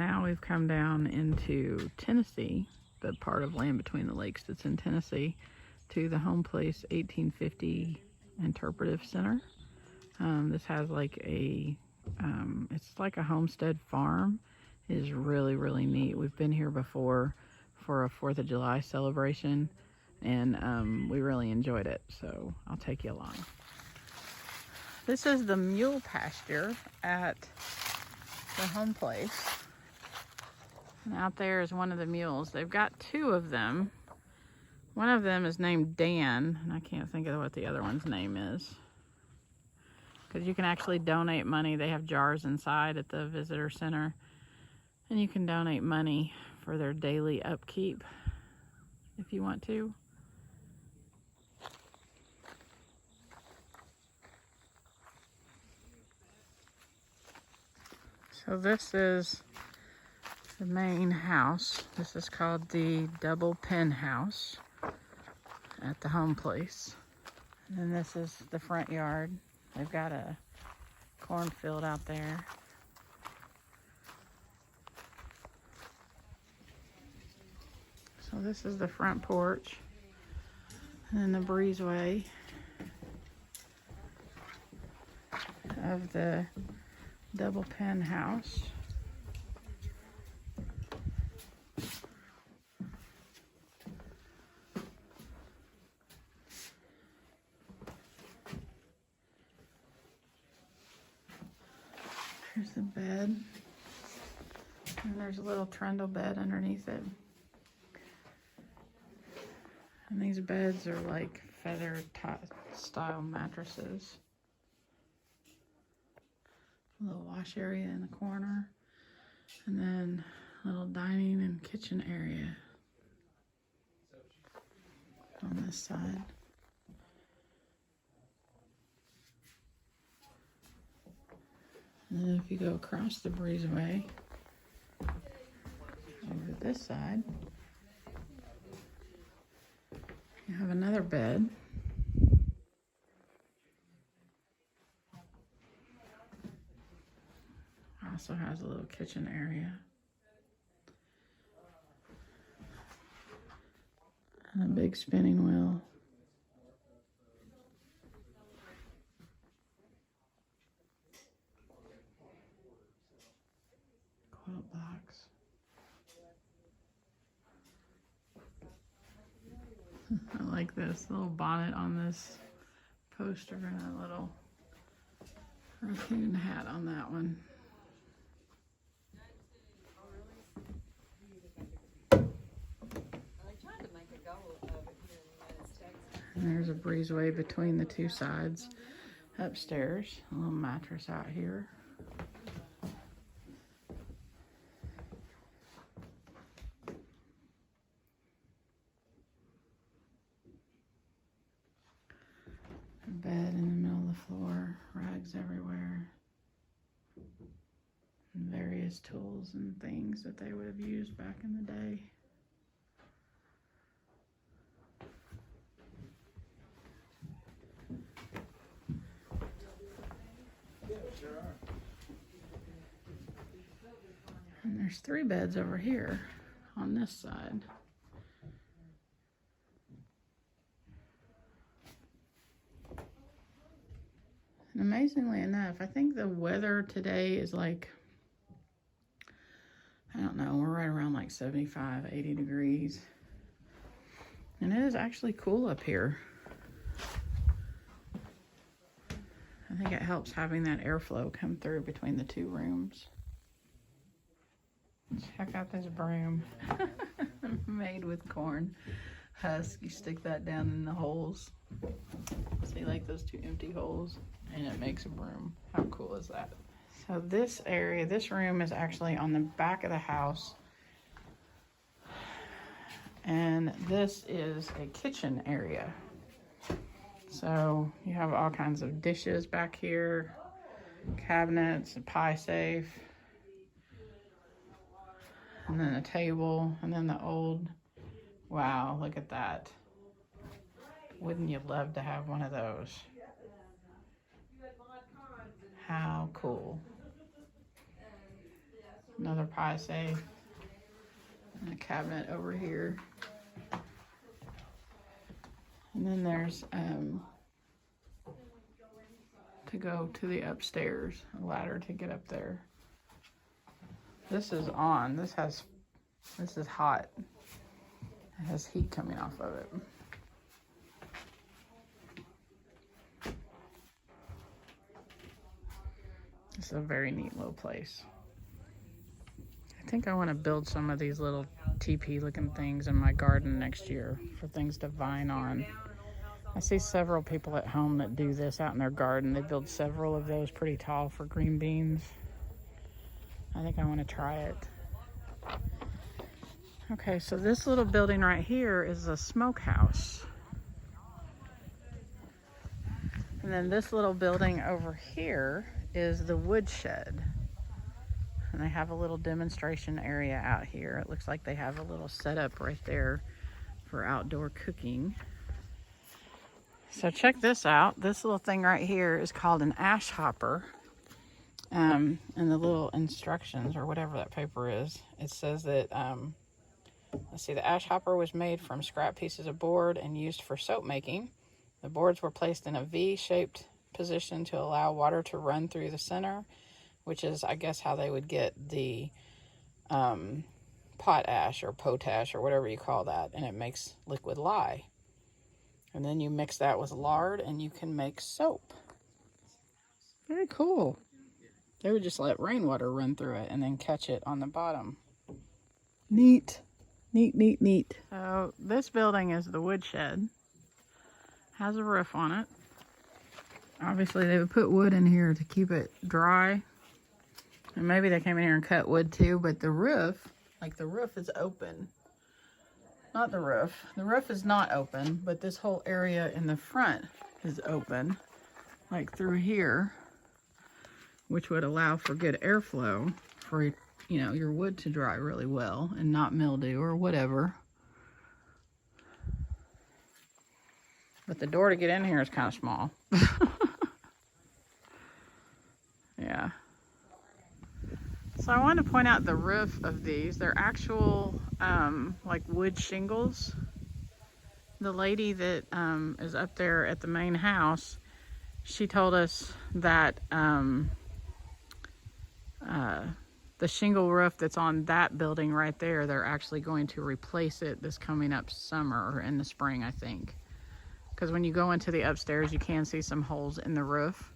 now we've come down into Tennessee, the part of Land Between the Lakes that's in Tennessee, to the Homeplace 1850 Interpretive Center. This has like a, it's like a homestead farm. It is really, really neat. We've been here before for a 4th of July celebration, and we really enjoyed it, so I'll take you along. This is the mule pasture at the Homeplace. And out there is one of the mules. They've got 2 of them. One of them is named Dan, and I can't think of what the other one's name is. Because you can actually donate money. They have jars inside at the visitor center. And you can donate money for their daily upkeep if you want to. So this is the main house. This is called the double pen house at the Homeplace. And then this is the front yard. They've got a cornfield out there. So this is the front porch. And then the breezeway of the double pen house. Here's the bed. And there's a little trundle bed underneath it. And these beds are like feather style mattresses. A little wash area in the corner. And then a little dining and kitchen area on this side. And then if you go across the breezeway over to this side, you have another bed. Also has a little kitchen area. And a big spinning wheel. Quilt box. I like this little bonnet on this poster and a little raccoon hat on that one. And there's a breezeway between the 2 sides. Upstairs, a little mattress out here. A bed in the middle of the floor, rags everywhere. And various tools and things that they would have used back in the day. And there's 3 beds over here on this side. And amazingly enough, I think the weather today is like, I don't know, we're right around like 75, 80 degrees. And it is actually cool up here. I think it helps having that airflow come through between the 2 rooms. Check out this broom. Made with corn husk. You stick that down in the holes. See, like those 2 empty holes, and it makes a broom. How cool is that? So this area, this room is actually on the back of the house. And this is a kitchen area. So you have all kinds of dishes back here, cabinets, a pie safe, and then a table, and then the old, wow, look at that. Wouldn't you love to have one of those? How cool. Another pie safe. And a cabinet over here. And then there's to go to the upstairs, a ladder to get up there. This is on. This is hot. It has heat coming off of it. It's a very neat little place. I think I want to build some of these little teepee looking things in my garden next year for things to vine on. I see several people at home that do this out in their garden. They build several of those pretty tall for green beans. I think I want to try it. Okay, so this little building right here is a smokehouse. And then this little building over here is the woodshed. And they have a little demonstration area out here. It looks like they have a little setup right there for outdoor cooking. So check this out. This little thing right here is called an ash hopper. And the little instructions or whatever that paper is, it says that, let's see, the ash hopper was made from scrap pieces of board and used for soap making. The boards were placed in a V-shaped position to allow water to run through the center, which is, I guess, how they would get the potash or potash or whatever you call that, and it makes liquid lye. And then you mix that with lard and you can make soap. Very cool. They would just let rainwater run through it and then catch it on the bottom. Neat. Neat, neat, neat. So this building is the woodshed. Has a roof on it. Obviously they would put wood in here to keep it dry. And maybe they came in here and cut wood too, but the roof, like the roof is open. Not the roof. The roof is not open, but this whole area in the front is open, like through here, which would allow for good airflow for, you know, your wood to dry really well and not mildew or whatever. But the door to get in here is kind of small. Yeah. So I wanted to point out the roof of these. They're actual like wood shingles. The lady that is up there at the main house, she told us that the shingle roof that's on that building right there, they're actually going to replace it this coming up summer or in the spring, I think. Because when you go into the upstairs, you can see some holes in the roof.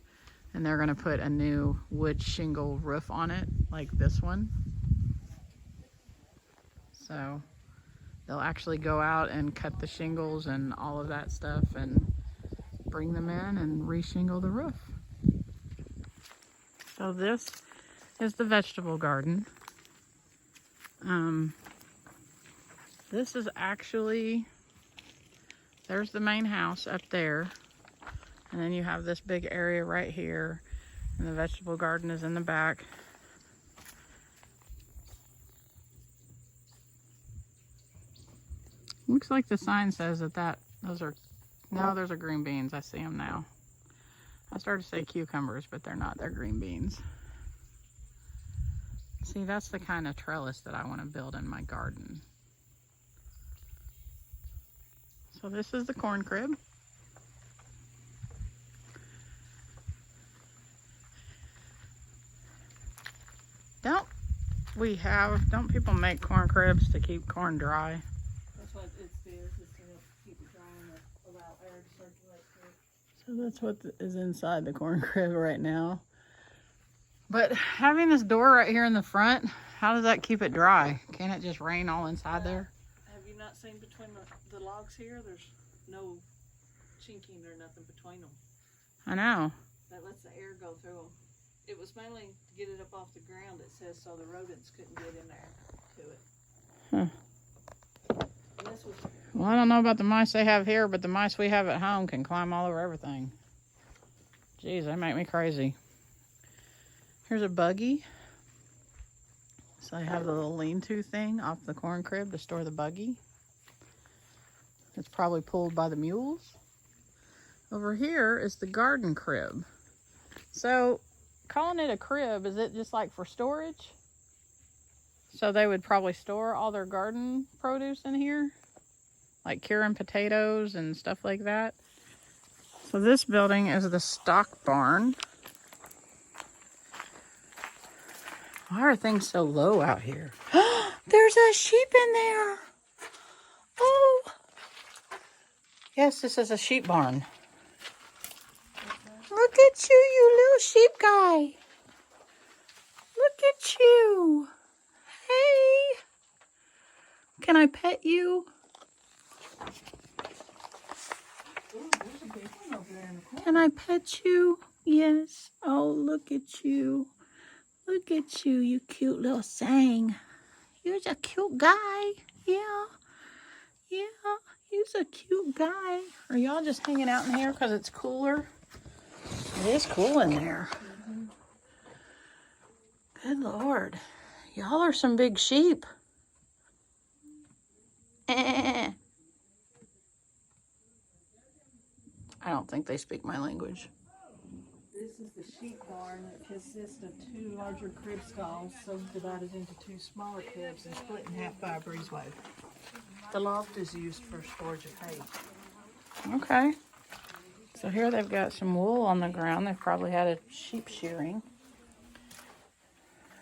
And they're going to put a new wood shingle roof on it, like this one. So they'll actually go out and cut the shingles and all of that stuff and bring them in and re-shingle the roof. So this is the vegetable garden. This is actually, there's the main house up there. And then you have this big area right here. And the vegetable garden is in the back. Looks like the sign says that those are, no, those are green beans. I see them now. I started to say cucumbers, but they're not. They're green beans. See, that's the kind of trellis that I want to build in my garden. So this is the corn crib. Don't people make corn cribs to keep corn dry? That's what it's there, just to keep it dry and allow air to circulate through. So that's what is inside the corn crib right now. But having this door right here in the front, how does that keep it dry? Can't it just rain all inside there? Have you not seen between the logs here? There's no chinking or nothing between them. I know. That lets the air go through them. It was mainly to get it up off the ground, it says, so the rodents couldn't get in there to it. Huh. And this was, Well, I don't know about the mice they have here, but the mice we have at home can climb all over everything. Jeez, they make me crazy. Here's a buggy. So I have the little lean-to thing off the corn crib to store the buggy. It's probably pulled by the mules. Over here is the garden crib. So calling it a crib, is it just like for storage? So they would probably store all their garden produce in here, like curing potatoes and stuff like that. So this building is the stock barn. Why are things so low out here? There's a sheep in there. Oh. Yes, this is a sheep barn. Look at you, you little sheep guy. Look at you. Hey. Can I pet you? Can I pet you? Yes. Oh, look at you. Look at you, you cute little sang. You're a cute guy. Yeah. Yeah. You're a cute guy. Are y'all just hanging out in here because it's cooler? It is cool in there. Good Lord. Y'all are some big sheep. I don't think they speak my language. This is the sheep barn. It consists of 2 larger crib stalls, subdivided into 2 smaller cribs and split in half by a breezeway. The loft is used for storage of hay. Okay. So here they've got some wool on the ground. They've probably had a sheep shearing.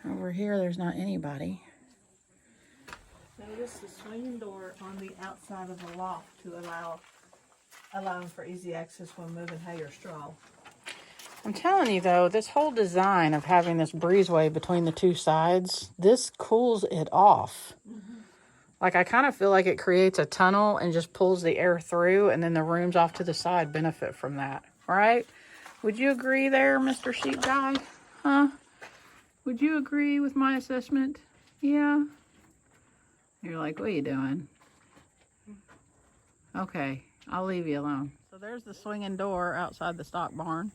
Over here, there's not anybody. Notice the swinging door on the outside of the loft to allowing for easy access when moving hay or straw. I'm telling you though, this whole design of having this breezeway between the 2 sides, this cools it off. Like I kind of feel like it creates a tunnel and just pulls the air through, and then the rooms off to the side benefit from that, right? Would you agree there, Mr. Sheep Guy? Huh? Would you agree with my assessment? Yeah? You're like, what are you doing? Okay, I'll leave you alone. So there's the swinging door outside the stock barn.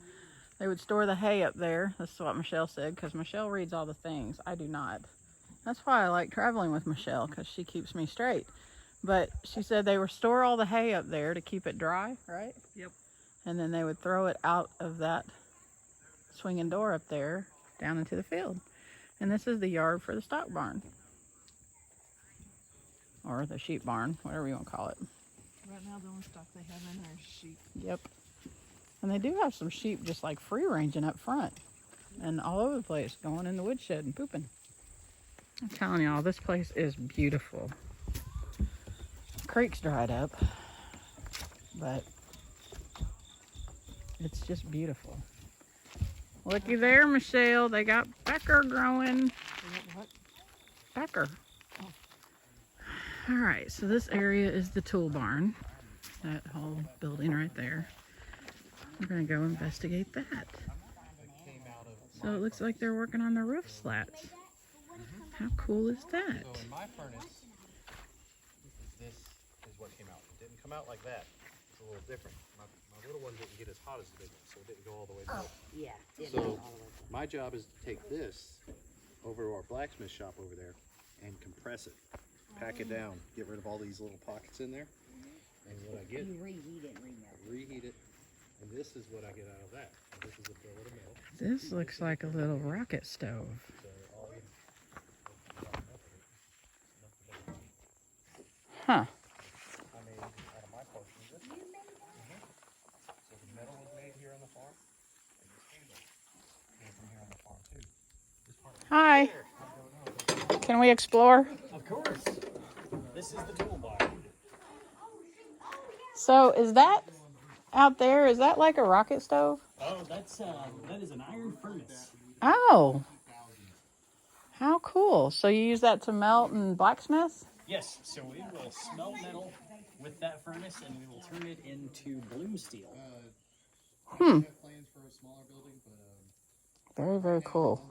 They would store the hay up there. This is what Michelle said, because Michelle reads all the things. I do not. That's why I like traveling with Michelle, because she keeps me straight. But she said they would store all the hay up there to keep it dry, right? Yep. And then they would throw it out of that swinging door up there down into the field. And this is the yard for the stock barn. Or the sheep barn, whatever you want to call it. Right now the only stock they have in there is sheep. Yep. And they do have some sheep just like free ranging up front. And all over the place, going in the woodshed and pooping. I'm telling y'all, this place is beautiful. The creek's dried up, but it's just beautiful. Looky there, Michelle. They got pecker growing. What? Pecker. All right, so this area is the tool barn. That whole building right there. We're gonna go investigate that. So it looks like they're working on the roof slats. How cool is that? So in my furnace, this is what came out. It didn't come out like that. It's a little different. My little one didn't get as hot as the big one, so it didn't go all the way down. Yeah. So my job is to take this over to our blacksmith shop over there and compress it, pack it down, get rid of all these little pockets in there. And what I get, You reheat it, reheat it, and this is what I get out of that. And this is a billet of metal. This looks like a little rocket stove. So all you Huh. I made out of my portion of this. So the metal was made here on the farm, and this handle came from here on the farm too. This part Hi. Can we explore? Of course. This is the tool bar. So is that out there, is that like a rocket stove? Oh, that is an iron furnace. Oh. How cool. So you use that to melt and blacksmith? Yes, so we will smelt metal with that furnace and we will turn it into bloom steel. Very, very cool.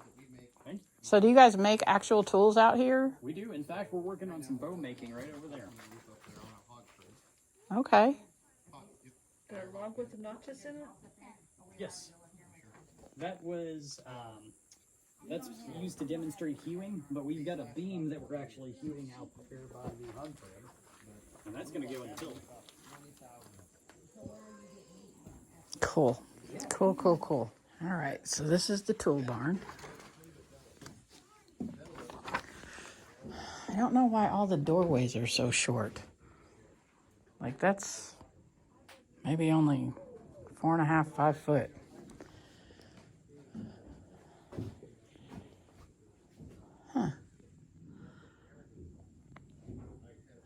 Okay? So do you guys make actual tools out here? We do. In fact, we're working on some bow making right over there. Okay. The log with the notches in it? Yes. That was, that's used to demonstrate hewing, but we've got a beam that we're actually hewing out there by the hog thread. And that's going to go in the tilt. Cool. Cool, cool, cool. All right, so this is the tool barn. I don't know why all the doorways are so short. Like, that's maybe only 4.5, 5 foot. Huh.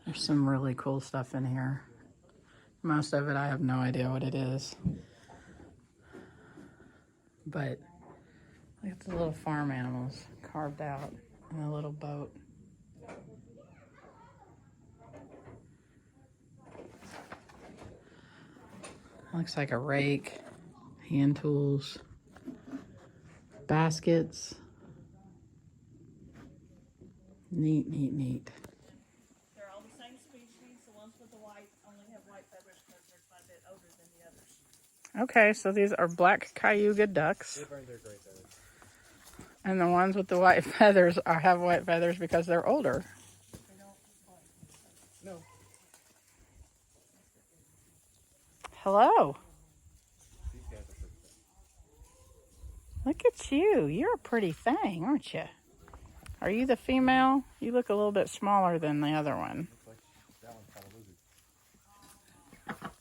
There's some really cool stuff in here. Most of it, I have no idea what it is. But look at the little farm animals carved out in a little boat. Looks like a rake, hand tools, baskets. Neat, neat, neat. They're all the same species. The ones with the white only have white feathers because they're quite a bit older than the others. Okay, so these are black Cayuga ducks. They burned their great feathers. And the ones with the white feathers have white feathers because they're older. They don't white. No. Hello. These guys are pretty thick. Look at you. You're a pretty thing, aren't you? Are you the female? You look a little bit smaller than the other one. Looks like that one's got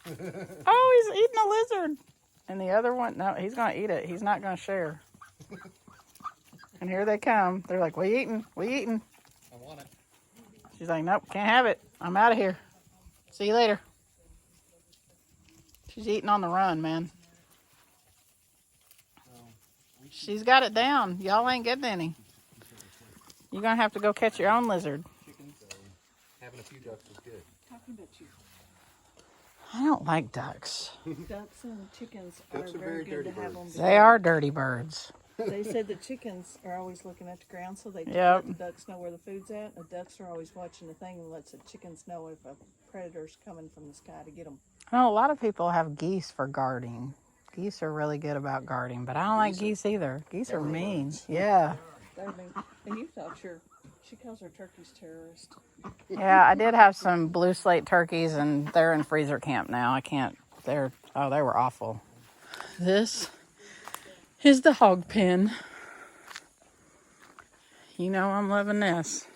a lizard. Oh, he's eating a lizard. And the other one, no, he's going to eat it. He's not going to share. And here they come. They're like, what you eating? What you eating? I want it. She's like, nope, can't have it. I'm out of here. See you later. She's eating on the run, man. She's got it down. Y'all ain't getting any. You're going to have to go catch your own lizard. Chickens, having a few ducks is good. Talking about you. I don't like ducks. Ducks and chickens Ducks are very good dirty to have on birds. the They are dirty birds. They said the chickens are always looking at the ground, so they Yep. let the ducks know where the food's at. The ducks are always watching the thing and lets the chickens know if a predator's coming from the sky to get them. I know a lot of people have geese for guarding. Geese are really good about guarding, but I don't like geese either. Geese are mean. Yeah. And you thought she calls her turkeys terrorist. Yeah, I did have some blue slate turkeys, and they're in freezer camp now. I can't, they were awful. This is the hog pen. You know I'm loving this.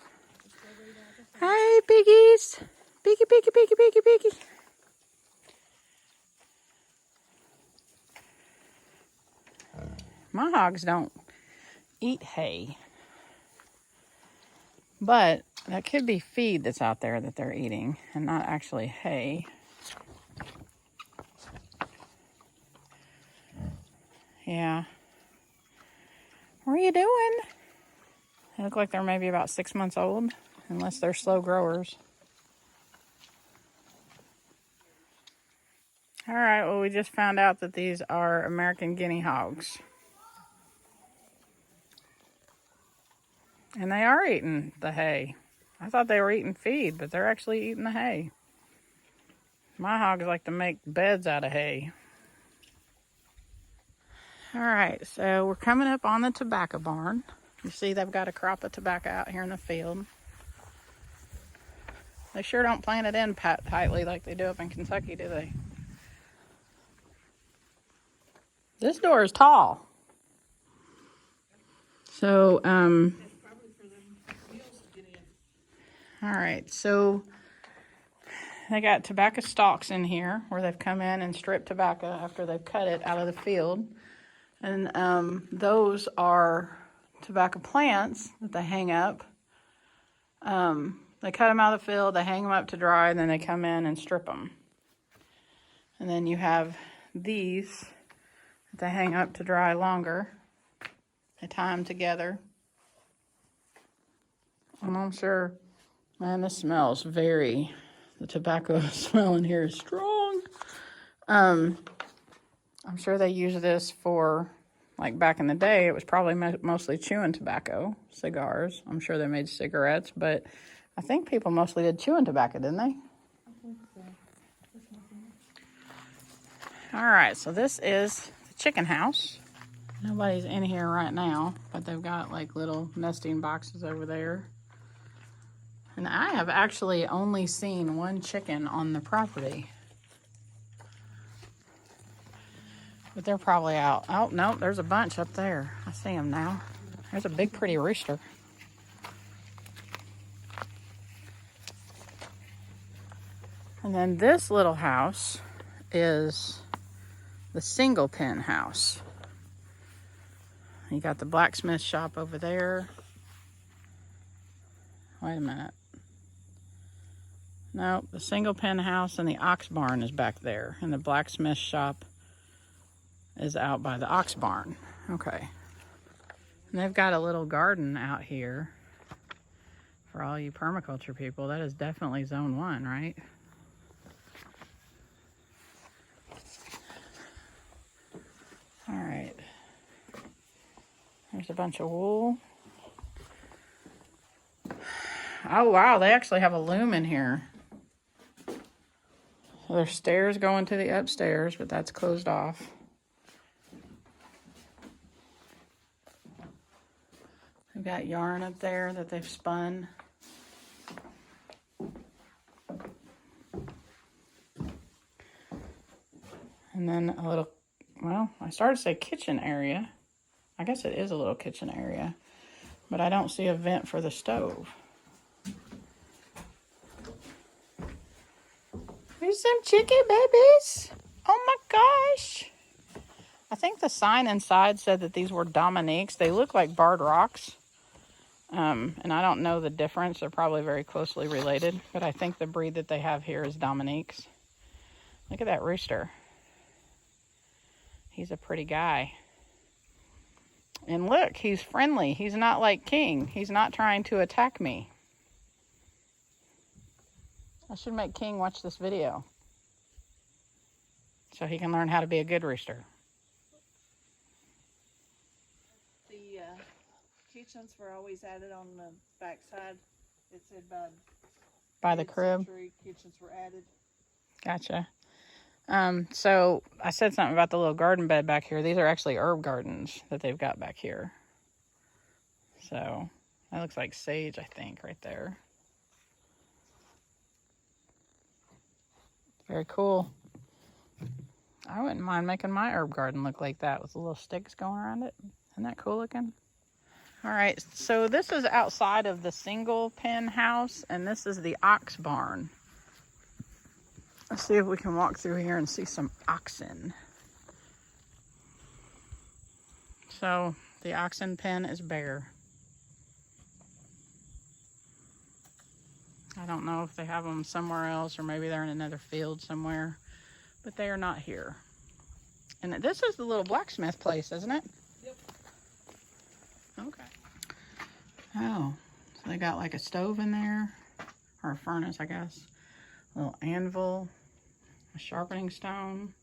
Hi, piggies. Piggy, piggy, piggy, piggy, piggy. My hogs don't eat hay. But that could be feed that's out there that they're eating and not actually hay. Yeah. What are you doing? They look like they're maybe about 6 months old, unless they're slow growers. All right, well, we just found out that these are American Guinea hogs. And they are eating the hay. I thought they were eating feed, but they're actually eating the hay. My hogs like to make beds out of hay. All right, so we're coming up on the tobacco barn. You see they've got a crop of tobacco out here in the field. They sure don't plant it in tightly like they do up in Kentucky, do they? This door is tall. So, all right, so they got tobacco stalks in here where they've come in and stripped tobacco after they've cut it out of the field. And those are tobacco plants that they hang up. They cut them out of the field, they hang them up to dry, and then they come in and strip them. And then you have these that they hang up to dry longer. They tie them together. And I'm sure, man, this smells the tobacco smell in here is strong. I'm sure they use this for, like back in the day, it was probably mostly chewing tobacco, cigars. I'm sure they made cigarettes, but I think people mostly did chewing tobacco, didn't they? I think so. All right, so this is the chicken house. Nobody's in here right now, but they've got like little nesting boxes over there. And I have actually only seen one chicken on the property. But they're probably out. Oh, no, there's a bunch up there. I see them now. There's a big, pretty rooster. And then this little house is the single pen house. You got the blacksmith shop over there. Wait a minute. No, the single pen house and the ox barn is back there. And the blacksmith shop is out by the ox barn. Okay. And they've got a little garden out here for all you permaculture people. That is definitely zone 1, right? All right. There's a bunch of wool. Oh, wow. They actually have a loom in here. So there's stairs going to the upstairs, but that's closed off. They've got yarn up there that they've spun. And then a little, well, I started to say kitchen area. I guess it is a little kitchen area, but I don't see a vent for the stove. There's some chicken babies. Oh my gosh. I think the sign inside said that these were Dominiques. They look like barred rocks. And I don't know the difference. They're probably very closely related, but I think the breed that they have here is Dominiques. Look at that rooster. He's a pretty guy. And look, he's friendly. He's not like King. He's not trying to attack me. I should make King watch this video so he can learn how to be a good rooster. The kitchens were always added on the back side. It said By the crib. mid-century kitchens were added. Gotcha. So I said something about the little garden bed back here. These are actually herb gardens that they've got back here. So that looks like sage, I think, right there. Very cool. I wouldn't mind making my herb garden look like that with the little sticks going around it. Isn't that cool looking? All right, so this is outside of the single pen house, and this is the ox barn. Let's see if we can walk through here and see some oxen. So the oxen pen is bare. I don't know if they have them somewhere else or maybe they're in another field somewhere, but they are not here. And this is the little blacksmith place, isn't it? Yep. Okay. Oh, so they got like a stove in there, or a furnace, I guess. A little anvil, a sharpening stone.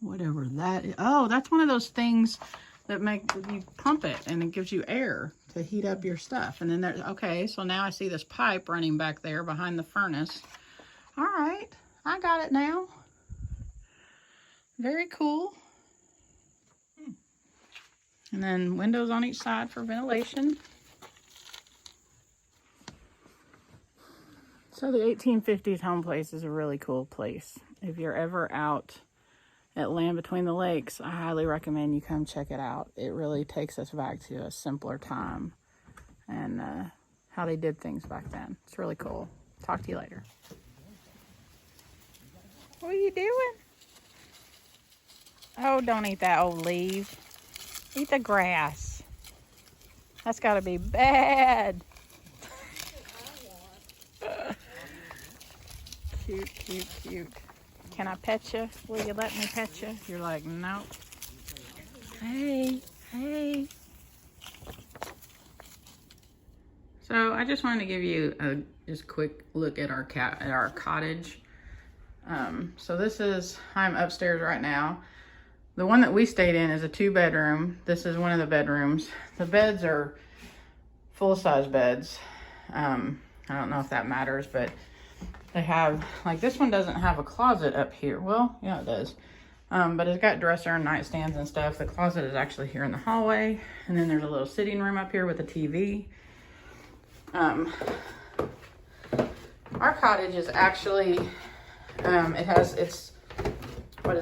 Whatever that is. Oh, that's one of those things that you pump it and it gives you air to heat up your stuff. And then there's, okay, so now I see this pipe running back there behind the furnace. All right, I got it now. Very cool. And then windows on each side for ventilation. So the 1850s Homeplace is a really cool place. If you're ever out at Land Between the Lakes, I highly recommend you come check it out. It really takes us back to a simpler time and how they did things back then. It's really cool. Talk to you later. What are you doing? Oh, don't eat that old leaf. Eat the grass. That's got to be bad. Cute, cute, cute. Can I pet you? Will you let me pet you? You're like, nope. Hey, hey. So I just wanted to give you a just quick look at our cottage. So this is, I'm upstairs right now. The one that we stayed in is a 2-bedroom. This is one of the bedrooms. The beds are full-size beds. I don't know if that matters, but they have, like this one doesn't have a closet up here. Well, yeah, it does. But it's got dresser and nightstands and stuff. The closet is actually here in the hallway. And then there's a little sitting room up here with a TV. Our cottage is actually, it's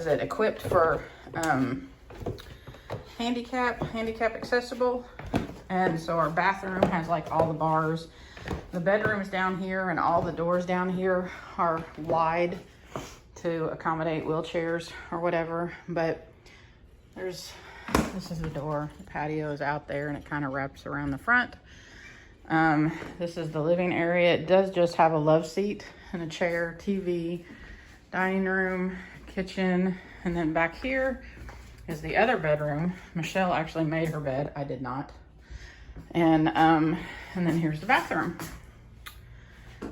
equipped for handicap accessible. And so our bathroom has like all the bars. The bedrooms down here and all the doors down here are wide to accommodate wheelchairs or whatever, but this is the door. The patio is out there and it kind of wraps around the front. This is the living area. It does just have a love seat and a chair, TV, dining room, kitchen, and then back here is the other bedroom. Michelle actually made her bed. I did not. And then here's the bathroom.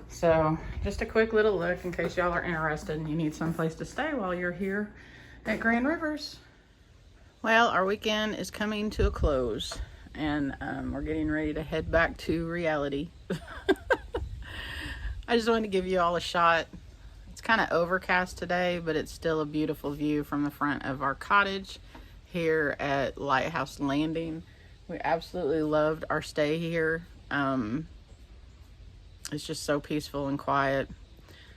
So just a quick little look in case y'all are interested and you need someplace to stay while you're here at Grand Rivers. Well, our weekend is coming to a close and we're getting ready to head back to reality. I just wanted to give you all a shot. It's kind of overcast today, but it's still a beautiful view from the front of our cottage here at Lighthouse Landing. We absolutely loved our stay here. It's just so peaceful and quiet.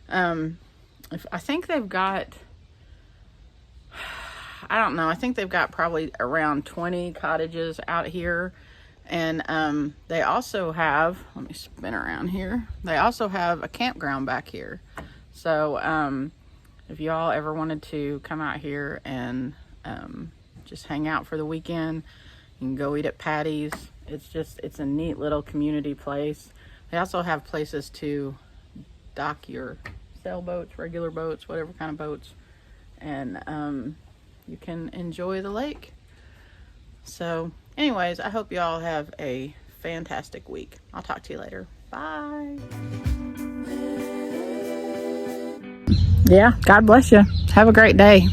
I think they've got, I don't know, I think they've got probably around 20 cottages out here. And they also have, let me spin around here. They also have a campground back here. So if y'all ever wanted to come out here and just hang out for the weekend, you can go eat at Patty's. It's a neat little community place. They also have places to dock your sailboats, regular boats, whatever kind of boats. And you can enjoy the lake. So anyways, I hope y'all have a fantastic week. I'll talk to you later. Bye. Yeah, God bless you. Have a great day.